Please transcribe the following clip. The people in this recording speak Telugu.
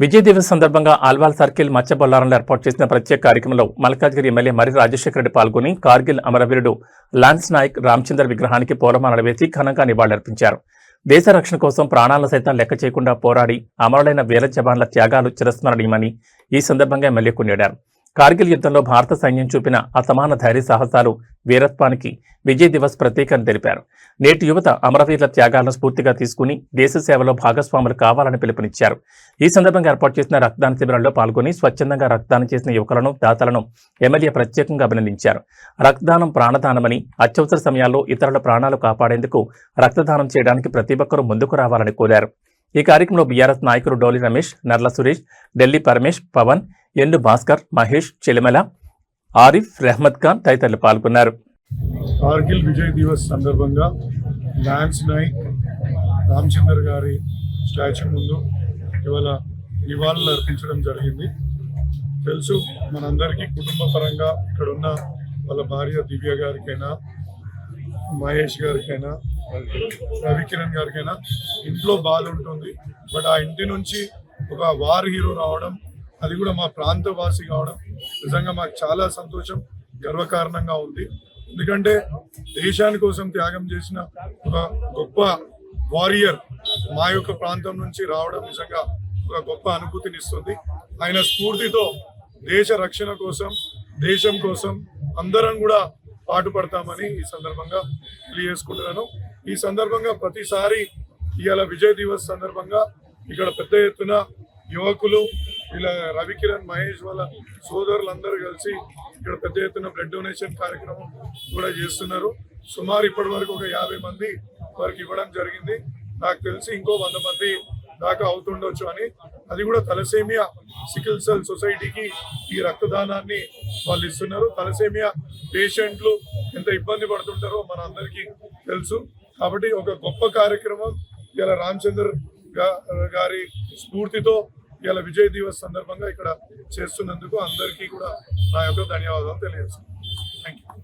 విజయ్ దివస్ సందర్భంగా ఆల్వాల్ సర్కిల్ మత్స్యబొల్లారంలో ఏర్పాటు చేసిన ప్రత్యేక కార్యక్రమంలో మల్కాజ్గిరి ఎమ్మెల్యే మరి రాజశేఖర రెడ్డి పాల్గొని కార్గిల్ అమరవీరుడు లాన్స్ నాయక్ రామచందర్ విగ్రహానికి పూలమాలలు వేసి ఘనంగా నివాళులర్పించారు. దేశ రక్షణ కోసం ప్రాణాలను సైతం లెక్క చేయకుండా పోరాడి అమరులైన వీర జవాన్ల త్యాగాలు చిరస్మరణీయమని ఈ సందర్భంగా ఎమ్మెల్యే కొనియాడారు. కార్గిల్ యుద్ధంలో భారత సైన్యం చూపిన అసమాన ధైర్య సాహసాలు వీరత్వానికి విజయ్ దివస్ ప్రత్యేకని తెలిపారు. నేటి యువత అమరవీరుల త్యాగాలను స్ఫూర్తిగా తీసుకుని దేశ సేవలో భాగస్వాములు కావాలని పిలుపునిచ్చారు. ఈ సందర్భంగా ఏర్పాటు చేసిన రక్తదాన శిబిరాల్లో పాల్గొని స్వచ్ఛందంగా రక్తదానం చేసిన యువకులను దాతలను ఎమ్మెల్యే ప్రత్యేకంగా అభినందించారు. రక్తదానం ప్రాణదానమని, అత్యవసర సమయాల్లో ఇతరుల ప్రాణాలు కాపాడేందుకు రక్తదానం చేయడానికి ప్రతి ఒక్కరూ ముందుకు రావాలని కోరారు. ఈ కార్యక్రమంలో బీఆర్ఎస్ నాయకులు డోలి రమేష్, నర్ల సురేష్, ఢిల్లీ పరమేష్, పవన్, ఎన్ను భాస్కర్, మహేష్, చెలిమెల, ఆరిఫ్, రెహ్మద్ ఖాన్ తదితరులు పాల్గొన్నారు. కార్గిల్ విజయ్ దివస్ సందర్భంగా లాన్స్ నాయక్ రామచందర్ గారి స్టాచ్యూ ముందు ఇవాళ నివాళులు అర్పించడం జరిగింది. తెలుసు మనందరికీ కుటుంబ పరంగా ఇక్కడ ఉన్న వాళ్ళ భార్య దివ్య గారికైనా, మహేష్ గారికైనా, రవికిరణ్ గారికైనా ఇంట్లో బాధ ఉంటుంది. బట్ ఆ ఇంటి నుంచి ఒక వార్ హీరో రావడం, అది కూడా మా ప్రాంతవాసి కావడం నిజంగా మాకు చాలా సంతోషం, గర్వకారణంగా ఉంది. ఎందుకంటే దేశాని కోసం త్యాగం చేసిన ఒక గొప్ప వారియర్ మా యొక్క ప్రాంతం నుంచి రావడం నిజంగా ఒక గొప్ప అనుభూతిని ఇస్తుంది. ఆయన స్ఫూర్తితో దేశ రక్షణ కోసం, దేశం కోసం అందరం కూడా పాటుపడతామని ఈ సందర్భంగా తెలియజేసుకుంటున్నాను. ఈ సందర్భంగా ప్రతిసారి ఇవాళ విజయ్ దివస్ సందర్భంగా ఇక్కడ పెద్ద ఎత్తున యువకులు, ఇలా రవికిరణ్, మహేష్ వాళ్ళ సోదరులందరూ కలిసి ఇక్కడ పెద్ద ఎత్తున బ్లడ్ డొనేషన్ కార్యక్రమం కూడా చేస్తున్నారు. సుమారు ఇప్పటి వరకు ఒక 50 మంది వారికి ఇవ్వడం జరిగింది. నాకు తెలిసి ఇంకో 100 మంది దాకా అవుతుండొచ్చు అని. అది కూడా తలసేమియా సికిల్ సెల్ సొసైటీకి ఈ రక్తదానాన్ని వాళ్ళు ఇస్తున్నారు. తలసేమియా పేషెంట్లు ఎంత ఇబ్బంది పడుతుంటారో మన అందరికీ తెలుసు. కాబట్టి ఒక గొప్ప కార్యక్రమం ఇలా రామచందర్ గారి స్ఫూర్తితో ఇలా విజయ్ దివస్ సందర్భంగా ఇక్కడ చేస్తున్నందుకు అందరికీ కూడా నా యొక్క ధన్యవాదాలు తెలియజేస్తున్నాను. Thank you.